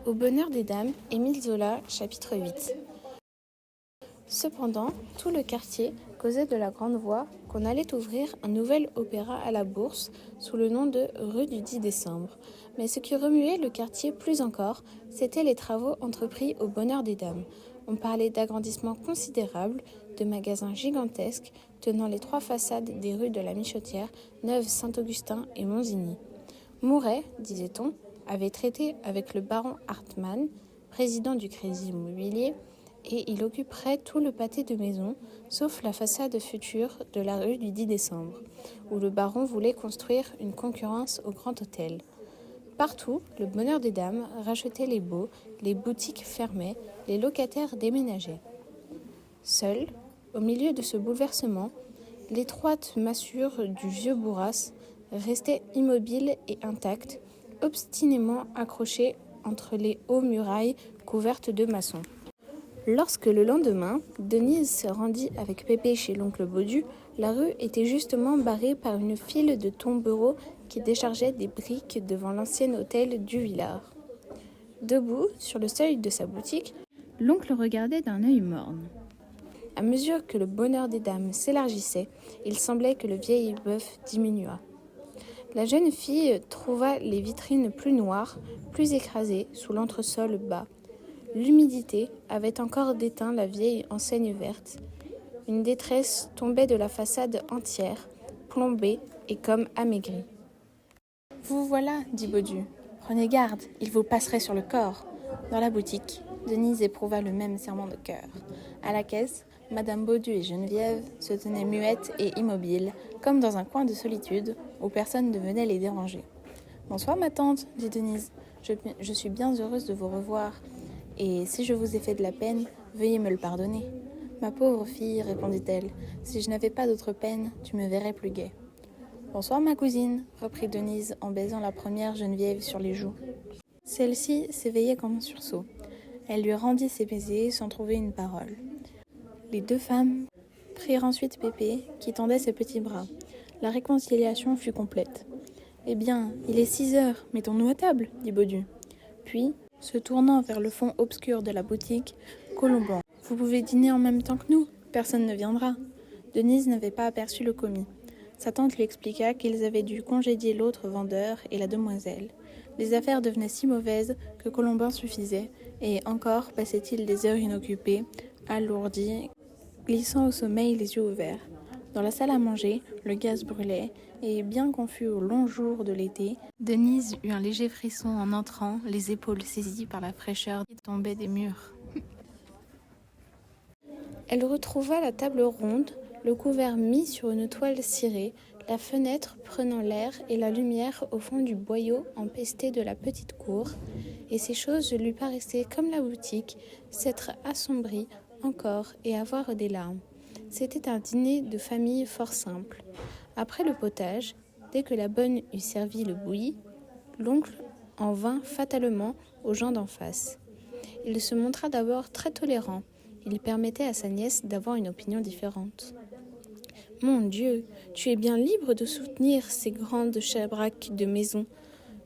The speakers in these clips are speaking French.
Au bonheur des dames, Émile Zola, chapitre 8. Cependant, tout le quartier causait de la grande voix qu'on allait ouvrir un nouvel opéra à la Bourse sous le nom de rue du 10 décembre. Mais ce qui remuait le quartier plus encore, c'étaient les travaux entrepris au bonheur des dames. On parlait d'agrandissements considérables, de magasins gigantesques tenant les 3 façades des rues de la Michotière, Neuve, Saint-Augustin et Monsigny. Mouret, disait-on, avait traité avec le baron Hartmann, président du Crédit Immobilier, et il occuperait tout le pâté de maisons, sauf la façade future de la rue du 10 décembre, où le baron voulait construire une concurrence au Grand Hôtel. Partout, le bonheur des dames rachetait les baux, les boutiques fermaient, les locataires déménageaient. Seule, au milieu de ce bouleversement, l'étroite massure du vieux bourras restait immobile et intacte, obstinément accrochée entre les hauts murailles couvertes de maçons. Lorsque le lendemain, Denise se rendit avec Pépé chez l'oncle Baudu, la rue était justement barrée par une file de tombereaux qui déchargeaient des briques devant l'ancien hôtel du Villard. Debout, sur le seuil de sa boutique, l'oncle regardait d'un œil morne. À mesure que le bonheur des dames s'élargissait, il semblait que le vieil bœuf diminuât. La jeune fille trouva les vitrines plus noires, plus écrasées sous l'entresol bas. L'humidité avait encore déteint la vieille enseigne verte. Une détresse tombait de la façade entière, plombée et comme amaigrie. « Vous voilà, dit Baudu. Prenez garde, il vous passerait sur le corps. » Dans la boutique, Denise éprouva le même serrement de cœur. À la caisse, Madame Baudu et Geneviève se tenaient muettes et immobiles, comme dans un coin de solitude où personne ne venait les déranger. « Bonsoir ma tante, dit Denise. Je suis bien heureuse de vous revoir. Et si je vous ai fait de la peine, veuillez me le pardonner. »« Ma pauvre fille, répondit-elle, si je n'avais pas d'autre peine, tu me verrais plus gaie. »« Bonsoir ma cousine, reprit Denise en baisant la première Geneviève sur les joues. Celle-ci s'éveillait comme un sursaut. Elle lui rendit ses baisers sans trouver une parole. Les 2 femmes prirent ensuite Pépé, qui tendait ses petits bras. La réconciliation fut complète. « Eh bien, il est 6 heures, mettons-nous à table, dit Baudu. » Puis, se tournant vers le fond obscur de la boutique, Colomban. « Vous pouvez dîner en même temps que nous, personne ne viendra. » Denise n'avait pas aperçu le commis. Sa tante lui expliqua qu'ils avaient dû congédier l'autre vendeur et la demoiselle. Les affaires devenaient si mauvaises que Colomban suffisait, et encore passait-il des heures inoccupées, alourdi, glissant au sommeil les yeux ouverts. Dans la salle à manger, le gaz brûlait, et bien qu'on fût au long jour de l'été, Denise eut un léger frisson en entrant, les épaules saisies par la fraîcheur qui tombait des murs. Elle retrouva la table ronde, le couvert mis sur une toile cirée, la fenêtre prenant l'air et la lumière au fond du boyau empesté de la petite cour, et ces choses lui paraissaient, comme la boutique, s'être assombries encore et avoir des larmes. C'était un dîner de famille fort simple. Après le potage, dès que la bonne eut servi le bouilli, l'oncle en vint fatalement aux gens d'en face. Il se montra d'abord très tolérant. Il permettait à sa nièce d'avoir une opinion différente. « Mon Dieu, tu es bien libre de soutenir ces grandes chabraques de maison.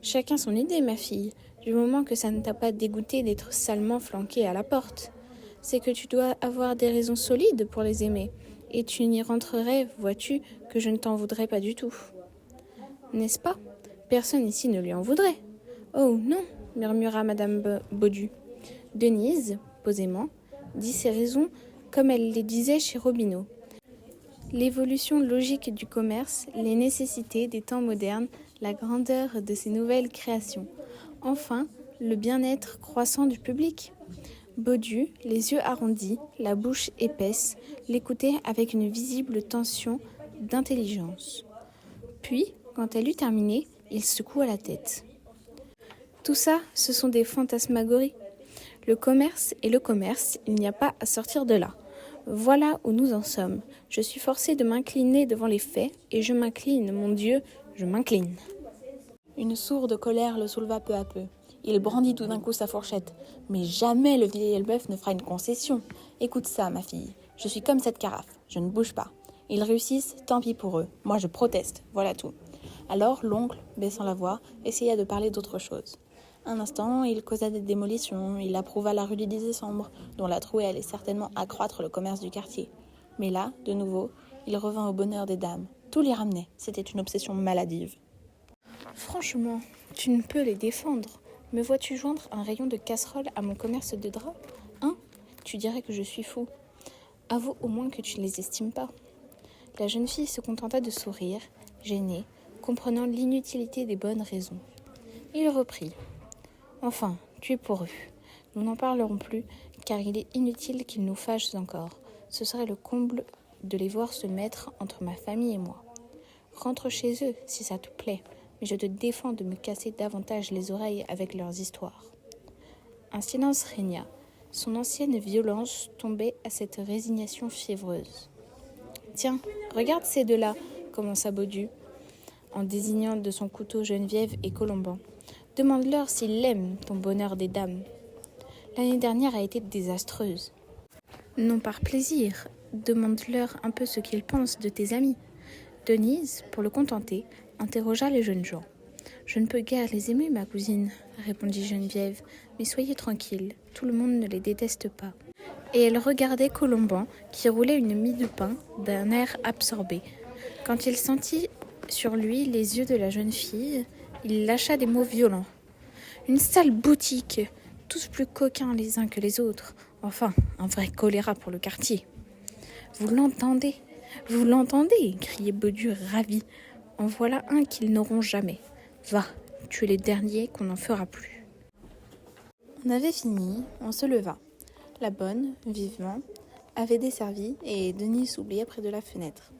Chacun son idée, ma fille, du moment que ça ne t'a pas dégoûté d'être salement flanquée à la porte. C'est que tu dois avoir des raisons solides pour les aimer, et tu n'y rentrerais, vois-tu, que je ne t'en voudrais pas du tout. N'est-ce pas ? Personne ici ne lui en voudrait. »« Oh non, murmura Madame Baudu. Denise, posément, dit ses raisons comme elle les disait chez Robineau. L'évolution logique du commerce, les nécessités des temps modernes, la grandeur de ces nouvelles créations. Enfin, le bien-être croissant du public. Baudu, les yeux arrondis, la bouche épaisse, l'écoutait avec une visible tension d'intelligence. Puis, quand elle eut terminé, il secoua la tête. Tout ça, ce sont des fantasmagories. Le commerce est le commerce, il n'y a pas à sortir de là. Voilà où nous en sommes. Je suis forcée de m'incliner devant les faits, et je m'incline, mon Dieu, je m'incline. Une sourde colère le souleva peu à peu. Il brandit tout d'un coup sa fourchette. « Mais jamais le vieil Elbeuf ne fera une concession. Écoute ça, ma fille. Je suis comme cette carafe. Je ne bouge pas. Ils réussissent, tant pis pour eux. Moi, je proteste. Voilà tout. » Alors, l'oncle, baissant la voix, essaya de parler d'autre chose. Un instant, il causa des démolitions, il approuva la rue du 10 décembre, dont la trouée allait certainement accroître le commerce du quartier. Mais là, de nouveau, il revint au bonheur des dames. Tout l'y ramenait, c'était une obsession maladive. Franchement, tu ne peux les défendre. Me vois-tu joindre un rayon de casserole à mon commerce de draps? Hein? Tu dirais que je suis fou. Avoue au moins que tu ne les estimes pas. La jeune fille se contenta de sourire, gênée, comprenant l'inutilité des bonnes raisons. Il reprit. Enfin, tu es pour eux. Nous n'en parlerons plus, car il est inutile qu'ils nous fâchent encore. Ce serait le comble de les voir se mettre entre ma famille et moi. Rentre chez eux, si ça te plaît, mais je te défends de me casser davantage les oreilles avec leurs histoires. Un silence régna. Son ancienne violence tombait à cette résignation fiévreuse. Tiens, regarde ces deux-là, commença Baudu, en désignant de son couteau Geneviève et Colomban. Demande-leur s'ils aiment ton bonheur des dames. L'année dernière a été désastreuse. Non par plaisir, demande-leur un peu ce qu'ils pensent de tes amis. Denise, pour le contenter, interrogea les jeunes gens. Je ne peux guère les aimer, ma cousine, répondit Geneviève, mais soyez tranquille, tout le monde ne les déteste pas. Et elle regardait Colomban, qui roulait une mie de pain d'un air absorbé. Quand il sentit sur lui les yeux de la jeune fille, il lâcha des mots violents. Une sale boutique, tous plus coquins les uns que les autres. Enfin, un vrai choléra pour le quartier. Vous l'entendez? Vous l'entendez? Criait Baudu ravi. En voilà un qu'ils n'auront jamais. Va, tu es les derniers qu'on n'en fera plus. On avait fini, on se leva. La bonne, vivement, avait desservi et Denise s'oubliait près de la fenêtre.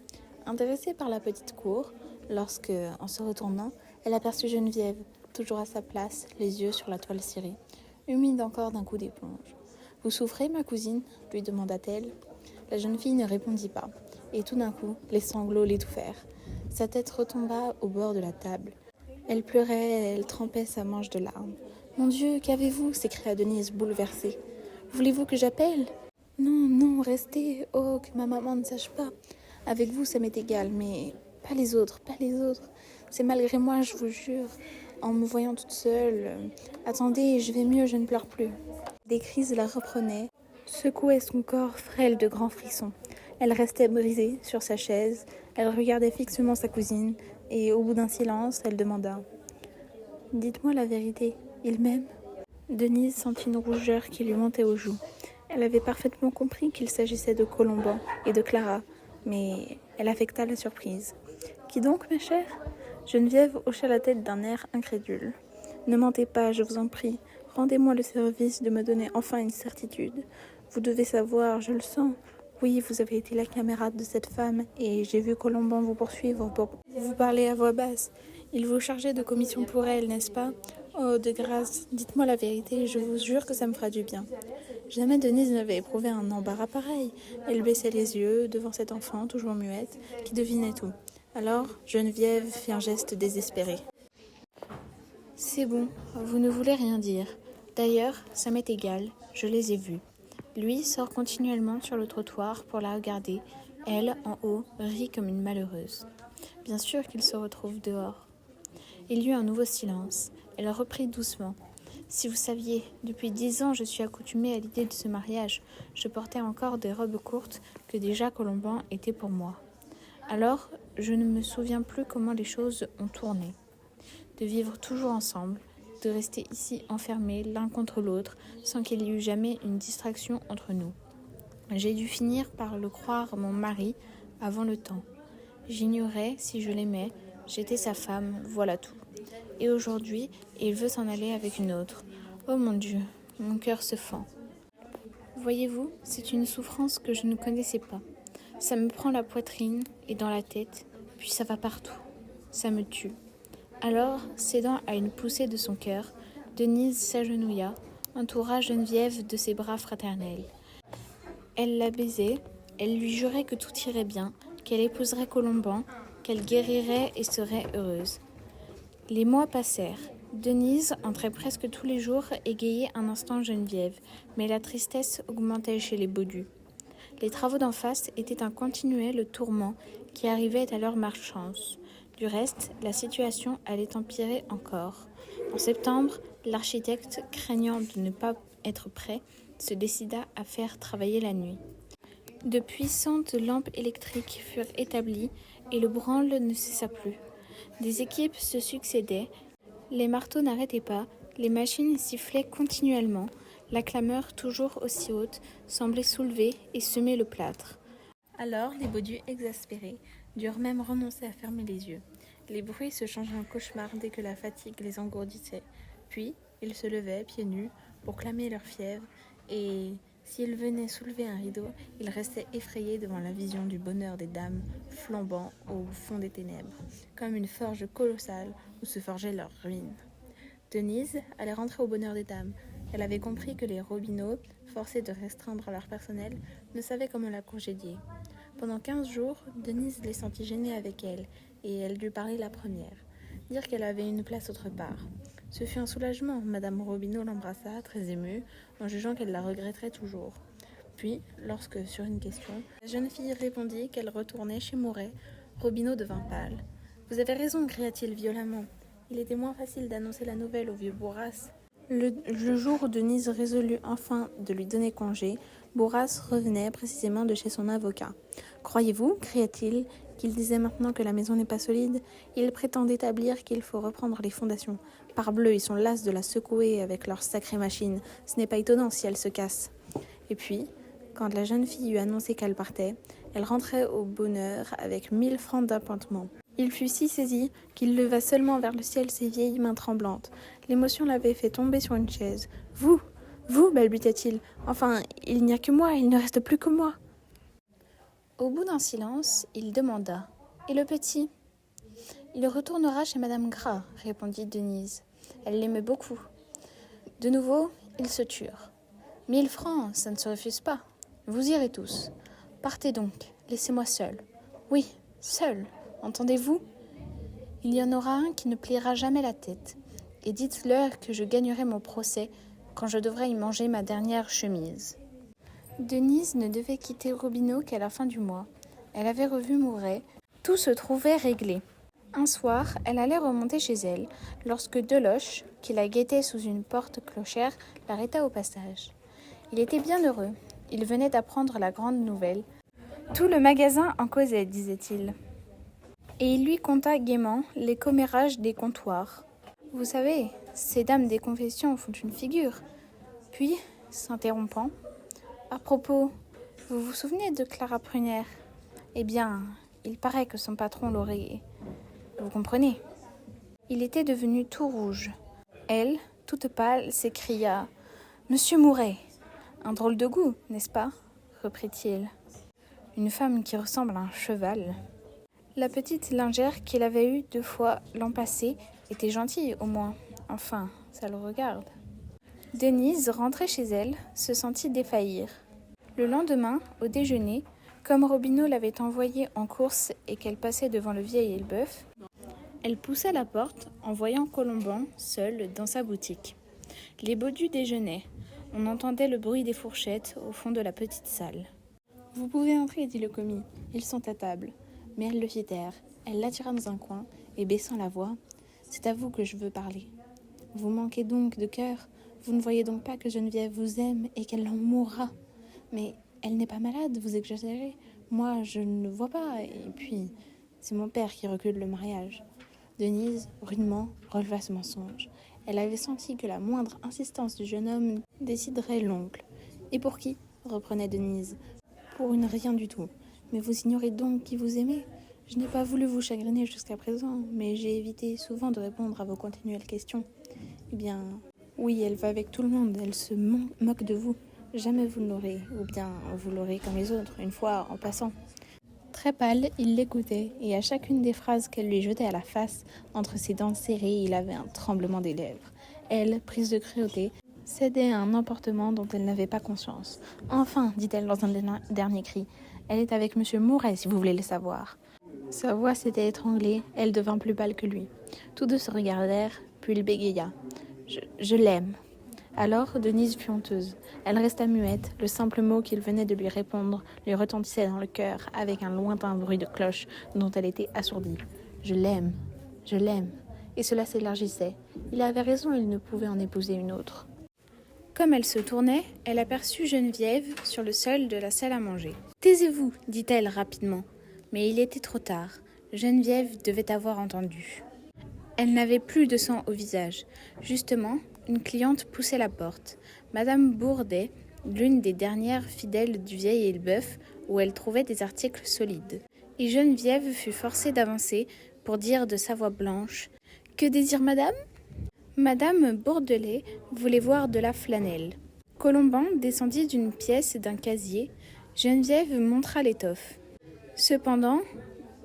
Intéressée par la petite cour, lorsque, en se retournant, elle aperçut Geneviève, toujours à sa place, les yeux sur la toile cirée, humide encore d'un coup d'éponge. « Vous souffrez, ma cousine ?» lui demanda-t-elle. La jeune fille ne répondit pas, et tout d'un coup, les sanglots l'étouffèrent. Sa tête retomba au bord de la table. Elle pleurait, elle trempait sa manche de larmes. « Mon Dieu, qu'avez-vous » s'écria Denise, bouleversée. « Voulez-vous que j'appelle ?»« Non, non, restez. Oh, que ma maman ne sache pas. Avec vous, ça m'est égal, mais pas les autres, pas les autres. C'est malgré moi, je vous jure. En me voyant toute seule. Attendez, je vais mieux, je ne pleure plus. » Des crises la reprenaient, secouaient son corps frêle de grands frissons. Elle restait brisée sur sa chaise. Elle regardait fixement sa cousine, et au bout d'un silence, elle demanda « Dites-moi la vérité, il m'aime ?» Denise sentit une rougeur qui lui montait aux joues. Elle avait parfaitement compris qu'il s'agissait de Colomban et de Clara, mais elle affecta la surprise. « Qui donc, ma chère ?» Geneviève hocha la tête d'un air incrédule. « Ne mentez pas, je vous en prie. Rendez-moi le service de me donner enfin une certitude. Vous devez savoir, je le sens. Oui, vous avez été la camarade de cette femme, et j'ai vu Colomban vous poursuivre pour vous parler à voix basse. Il vous chargeait de commission pour elle, n'est-ce pas ? Oh, de grâce, dites-moi la vérité, je vous jure que ça me fera du bien. » Jamais Denise n'avait éprouvé un embarras pareil. Elle baissait les yeux devant cette enfant, toujours muette, qui devinait tout. Alors, Geneviève fit un geste désespéré. « C'est bon, vous ne voulez rien dire. D'ailleurs, ça m'est égal, je les ai vus. » Lui sort continuellement sur le trottoir pour la regarder. Elle, en haut, rit comme une malheureuse. Bien sûr qu'il se retrouve dehors. Il y eut un nouveau silence. Elle reprit doucement. « Si vous saviez, depuis 10 ans, je suis accoutumée à l'idée de ce mariage. Je portais encore des robes courtes que déjà Colomban était pour moi. Alors, je ne me souviens plus comment les choses ont tourné. De vivre toujours ensemble, de rester ici enfermés l'un contre l'autre sans qu'il y eût jamais une distraction entre nous. J'ai dû finir par le croire mon mari avant le temps. J'ignorais si je l'aimais, j'étais sa femme, voilà tout. Et aujourd'hui, il veut s'en aller avec une autre. Oh mon Dieu, mon cœur se fend. Voyez-vous, c'est une souffrance que je ne connaissais pas. Ça me prend la poitrine et dans la tête, puis ça va partout. Ça me tue. » Alors, cédant à une poussée de son cœur, Denise s'agenouilla, entoura Geneviève de ses bras fraternels. Elle la baisait, elle lui jurait que tout irait bien, qu'elle épouserait Colomban, qu'elle guérirait et serait heureuse. Les mois passèrent. Denise entrait presque tous les jours égayer un instant Geneviève, mais la tristesse augmentait chez les Baudu. Les travaux d'en face étaient un continuel tourment qui arrivait à leur malchance. Du reste, la situation allait empirer encore. En septembre, L'architecte, craignant de ne pas être prêt, se décida à faire travailler la nuit. De puissantes lampes électriques furent établies et le branle ne cessa plus. Des équipes se succédaient, les marteaux n'arrêtaient pas, les machines sifflaient continuellement, la clameur toujours aussi haute semblait soulever et semer le plâtre. Alors les Baudus, exaspérés, durent même renoncer à fermer les yeux. Les bruits se changeaient en cauchemars dès que la fatigue les engourdissait. Puis, ils se levaient, pieds nus, pour clamer leur fièvre, et s'ils venaient soulever un rideau, ils restaient effrayés devant la vision du bonheur des dames flambant au fond des ténèbres, comme une forge colossale où se forgeait leur ruine. Denise allait rentrer au bonheur des dames. Elle avait compris que les Robineau, forcés de restreindre leur personnel, ne savaient comment la congédier. Pendant 15 jours, Denise les sentit gênés avec elle, et elle dut parler la première, dire qu'elle avait une place autre part. Ce fut un soulagement. Madame Robineau l'embrassa, très émue, en jugeant qu'elle la regretterait toujours. Puis, lorsque, sur une question, la jeune fille répondit qu'elle retournait chez Mouret, Robineau devint pâle. « Vous avez raison » cria-t-il violemment. Il était moins facile d'annoncer la nouvelle au vieux Bourras. Le jour où Denise résolut enfin de lui donner congé, Bourras revenait précisément de chez son avocat. « Croyez-vous, cria-t-il, qu'il disait maintenant que la maison n'est pas solide? Il prétend établir qu'il faut reprendre les fondations. Parbleu, ils sont las de la secouer avec leur sacrée machine. Ce n'est pas étonnant si elle se casse. » Et puis, quand la jeune fille eut annoncé qu'elle partait, elle rentrait au bonheur avec 1000 francs d'appointements. Il fut si saisi qu'il leva seulement vers le ciel ses vieilles mains tremblantes. L'émotion l'avait fait tomber sur une chaise. « Vous, balbutia-t-il. Enfin, il n'y a que moi, il ne reste plus que moi. » Au bout d'un silence, il demanda « Et le petit ?»« Il retournera chez Madame Gras, » répondit Denise. Elle l'aimait beaucoup. De nouveau, ils se turent. 1000 francs, ça ne se refuse pas. Vous irez tous. Partez donc, laissez-moi seul. Oui, seul. Entendez-vous? Il y en aura un qui ne pliera jamais la tête. Et dites-leur que je gagnerai mon procès quand je devrais y manger ma dernière chemise. Denise ne devait quitter Robineau qu'à la fin du mois. Elle avait revu Mouret. Tout se trouvait réglé. Un soir, elle allait remonter chez elle, lorsque Deloche, qui la guettait sous une porte clochère, l'arrêta au passage. Il était bien heureux. Il venait d'apprendre la grande nouvelle. Tout le magasin en causait, disait-il. Et il lui conta gaiement les commérages des comptoirs. Vous savez, ces dames des confessions font une figure. Puis, s'interrompant, à propos, vous vous souvenez de Clara Prunière? Eh bien, il paraît que son patron l'aurait... Vous comprenez? Il était devenu tout rouge. Elle, toute pâle, s'écria « Monsieur Mouret !»« Un drôle de goût, n'est-ce pas ?» reprit-il. « Une femme qui ressemble à un cheval. » La petite lingère qu'il avait eue 2 fois l'an passé était gentille au moins. Enfin, ça le regarde. Denise, rentrée chez elle, se sentit défaillir. Le lendemain, au déjeuner, comme Robineau l'avait envoyée en course et qu'elle passait devant le vieil Elbeuf, elle poussa la porte en voyant Colomban seul dans sa boutique. Les Baudus déjeunaient. On entendait le bruit des fourchettes au fond de la petite salle. « Vous pouvez entrer, dit le commis. Ils sont à table. » Mais elle le fit taire. Elle l'attira dans un coin et, baissant la voix, « C'est à vous que je veux parler. Vous manquez donc de cœur. Vous ne voyez donc pas que Geneviève vous aime et qu'elle en mourra. Mais elle n'est pas malade, vous exagérez. Moi, je ne le vois pas. Et puis, c'est mon père qui recule le mariage. » Denise, rudement, releva ce mensonge. Elle avait senti que la moindre insistance du jeune homme déciderait l'oncle. « Et pour qui ?» reprenait Denise. « Pour une rien du tout. Mais vous ignorez donc qui vous aimez. Je n'ai pas voulu vous chagriner jusqu'à présent, mais j'ai évité souvent de répondre à vos continuelles questions. Eh bien, oui, elle va avec tout le monde, elle se moque de vous. Jamais vous ne l'aurez, ou bien vous l'aurez comme les autres, une fois en passant. » Très pâle, il l'écoutait, et à chacune des phrases qu'elle lui jetait à la face, entre ses dents serrées, il avait un tremblement des lèvres. Elle, prise de cruauté, cédait à un emportement dont elle n'avait pas conscience. « Enfin, dit-elle dans un dernier cri, elle est avec Monsieur Mouret, si vous voulez le savoir. » Sa voix s'était étranglée, elle devint plus pâle que lui. Tous deux se regardèrent, puis il bégaya. « Je l'aime. » Alors, Denise fut honteuse. Elle resta muette, le simple mot qu'il venait de lui répondre lui retentissait dans le cœur avec un lointain bruit de cloche dont elle était assourdie. « Je l'aime, je l'aime. » et cela s'élargissait. Il avait raison, il ne pouvait en épouser une autre. Comme elle se tournait, elle aperçut Geneviève sur le sol de la salle à manger. « Taisez-vous, dit-elle rapidement. » Mais il était trop tard. Geneviève devait avoir entendu. Elle n'avait plus de sang au visage. Justement, une cliente poussait la porte. Madame Bourdet, l'une des dernières fidèles du Vieil Elbeuf, où elle trouvait des articles solides. Et Geneviève fut forcée d'avancer pour dire de sa voix blanche « Que désire madame ?» Madame Bourdelais voulait voir de la flanelle. Colomban descendit d'une pièce d'un casier. Geneviève montra l'étoffe. Cependant,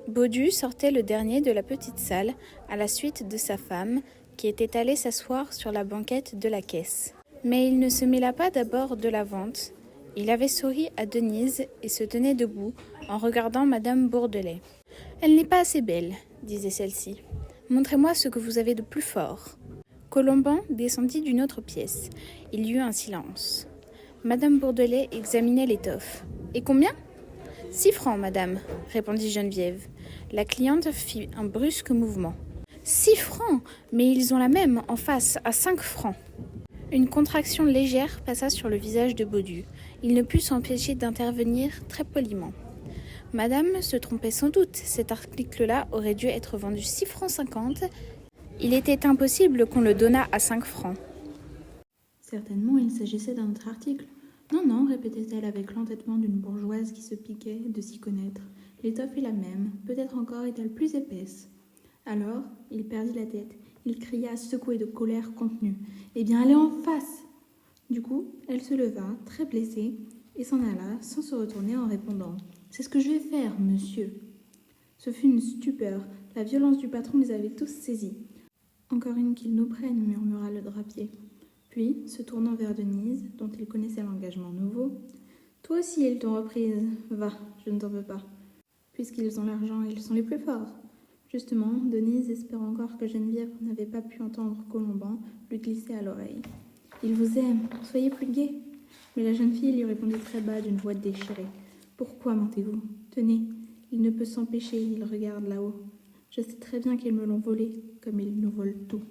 Baudu sortait le dernier de la petite salle, à la suite de sa femme, qui était allée s'asseoir sur la banquette de la caisse. Mais il ne se mêla pas d'abord de la vente. Il avait souri à Denise et se tenait debout en regardant madame Bourdelais. « Elle n'est pas assez belle, disait celle-ci. Montrez-moi ce que vous avez de plus fort. » Colomban descendit d'une autre pièce. Il y eut un silence. Madame Bourdelais examinait l'étoffe. « Et combien ?»« 6 francs, madame, répondit Geneviève. La cliente fit un brusque mouvement. « 6 francs, mais ils ont la même en face, à 5 francs. » Une contraction légère passa sur le visage de Baudu. Il ne put s'empêcher d'intervenir très poliment. Madame se trompait sans doute. Cet article-là aurait dû être vendu 6 francs 50. Il était impossible qu'on le donnât à 5 francs. Certainement, il s'agissait d'un autre article. Non, non, répétait-elle avec l'entêtement d'une bourgeoise qui se piquait de s'y connaître. L'étoffe est la même, peut-être encore est-elle plus épaisse. Alors, il perdit la tête. Il cria, secoué de colère contenue. « Eh bien, allez en face !» Du coup, elle se leva, très blessée, et s'en alla, sans se retourner, en répondant « C'est ce que je vais faire, monsieur !» Ce fut une stupeur. La violence du patron les avait tous saisis. « Encore une qu'ils nous prennent, » murmura le drapier. Puis, se tournant vers Denise, dont il connaissait l'engagement nouveau, « Toi aussi, ils t'ont reprise. Va, je ne t'en veux pas. Puisqu'ils ont l'argent, ils sont les plus forts. » Justement, Denise, espérant encore que Geneviève n'avait pas pu entendre Colomban, lui glissait à l'oreille. « Il vous aime, soyez plus gai. » Mais la jeune fille lui répondit très bas d'une voix déchirée. « Pourquoi mentez-vous? Tenez, il ne peut s'empêcher, il regarde là-haut. Je sais très bien qu'ils me l'ont volé, comme ils nous volent tout. »